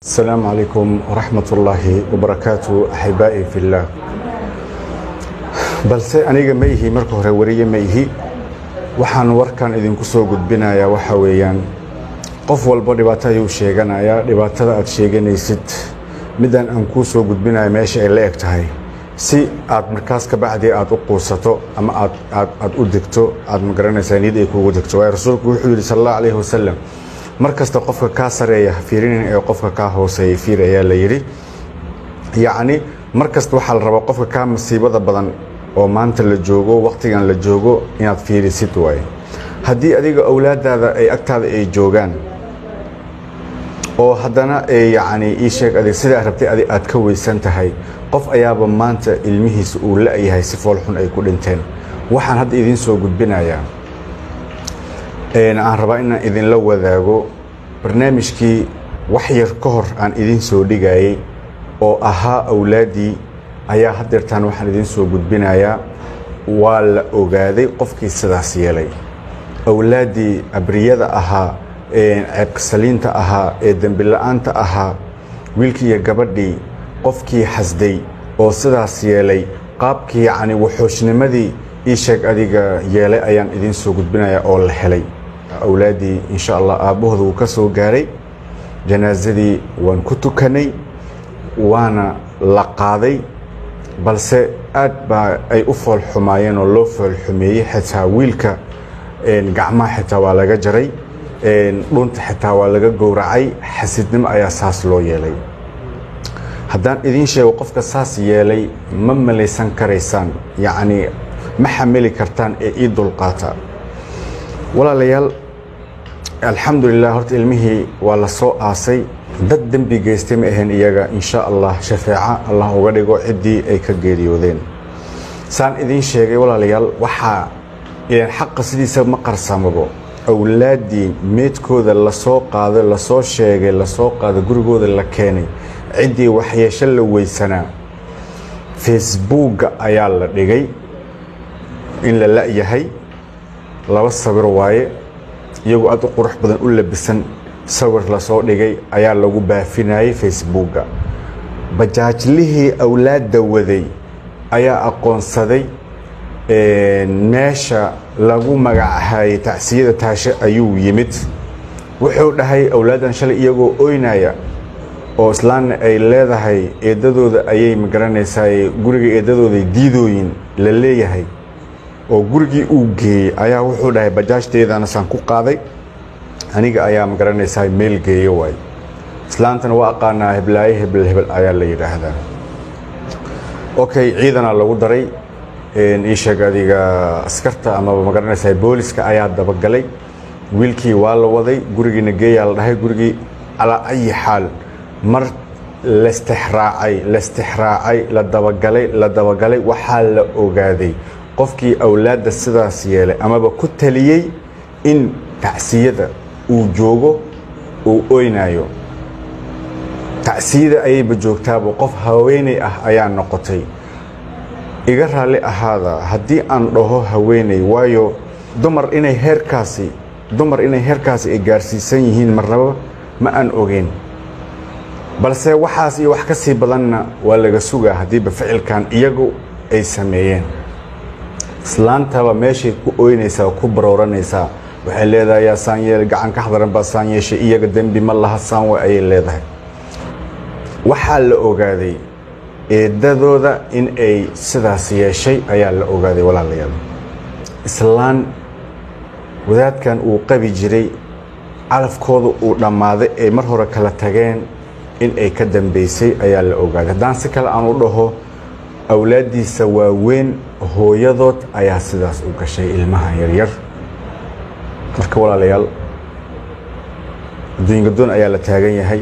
السلام عليكم ورحمة الله وبركاته أحبائي في الله. balse aniga ma ihi marka hore wariye ma ihi waxaan warkan idinku soo gudbinayaa waxa weeyaan qof walba dhibaato ayuu sheeganayaa dhibaatada aad sheeganaysid midaan aan ku soo gudbinayo meesha ay la eg tahay si aad markaas ka bacdi aad u quusato ama aad u degto aad ma garanaysaa niyad ay kugu degto way rasuulku wuxuu yiri sallallahu alayhi wasallam markasta qofka ka sareeya fiirinin ee qofka ka hooseeya fiir ayaa la yiri yaani markasta waxa la rabaa qofka ka masiibada badan oo maanta la joogo waqtigan la joogo inaad fiirisid way hadii adiga awlaadaada ay agtaada ay joogan oo haddana ay yaani ii sheeg adig sida rabtay aad ka weysan tahay qof ayaaba maanta ilmihiisa uu la yahay si fool xun ay ku dhinteen waxaan hadda idin soo gudbinayaa aan rabaa inaan idin la wadaago barnaamijkii wax yar ka hor aan idin soo dhigayay oo ahaa awlaadii ayaa haddeertaan waxaan idin soo gudbinayaa waa la ogaaday qofkii sidaas yeelay awlaadii abriyada ahaa ceebka saliinta ahaa ee dambi la'aanta ahaa wiilkii iyo gabadhii qofkii xasday oo sidaas yeelay qaabkii yacni wuxuusnimadii ii sheeg adiga yeelay ayaan idin soo gudbinayaa oo la helay awlaadii insha Allah aabahooda uu ka soo gaaray janaazadii waan ku tukanay waana la qaaday balse aad baa ay u fool xumaayeen oo loo fool xumeeyay xitaa wiilka gacmaha xitaa waa laga jaray dhunta xitaa waa laga gowracay xasidnimo ayaa saas loo yeelay haddaan idin sheego qofka saas yeelay ma malaysan karaysaan yacni ma xamili kartaan ee ii dulqaata walaalayaal alxamdulilah horta ilmihii waa la soo aasay dad dembi geystay ma ahayn iyaga insha Allah shafaaca Allah uga dhigo ciddii ay ka geeriyoodeen saan idin sheegay walaalayaal waxaa ilaan xaqa sidiisa ma qarsamabo awlaadii meedkooda la soo qaaday la soo sheegay la soo qaaday gurigooda la keenay ciddii waxyeesho la weysanaa Facebook ayaa la dhigay in la la'yahay laba sawir waaye iyagu aad u qurux badan u labisan sawir la soo dhigay ayaa lagu baafinayay Facebook bajaajlihii awlaadda waday ayaa aqoonsaday meesha lagu magacahay tacsiyada taashe ayuu yimid wuxuu dhahay awlaadan shalay iyagoo oynaya oo islaana ay leedahay eedadooda ayay ma garanaysaa guriga eedadooda diidooyin la leeyahay oo gurigii uu geeyay ayaa wuxuu dhahay bajaajteedana san ku qaaday aniga ayaa ma garanaysaa meel geeyo way islaantana waa aqaanaa heblaaye hebel ayaa la yiraahdaa okay ciidana lagu daray ii sheeg adiga askarta ama ma garanaysaa booliska ayaa dabagalay wiilkii waa la waday gurigiina geeyaa la dhahay gurigii ala ay xaal mar la istixraacay la dabagalay waxaa la ogaaday qofkii awlaadda sidaas yeelay amaba ku taliyay in tacsiyada uu joogo uu oynayo tacsiyada ayayba joogtaaba qof haweeney ah ayaa noqotay iga raali ahaada haddii aan dhaho haweeney waayo dumar inay heerkaasi ay gaarsiisan yihiin marnaba ma aan ogeyn balse waxaas iyo wax ka sii badanna waa laga sugaa haddiiba ficilkan iyagu ay sameeyeen islaantaba meeshay ku ooynaysaa ku barooranaysaa waxay leedahay yaa saan yeel gacan ka xadaran baa saan yeeshay iyaga dembi ma laha saan way ayay leedahay waxaa la ogaaday eedadooda in ay sidaas yeeshay ayaa la ogaaday walaalayaal islaan wadaadkan uu qabi jiray calafkooda uu dhammaaday ee mar hore kala tageen in ay ka dambeysay ayaa la ogaaday haddaan si kale aan u dhaho awlaadiisa waaweyn hooyadood ayaa sidaas u gashay ilmaha yaryar marka walaalayaal adduunka doon ayaa la taagan yahay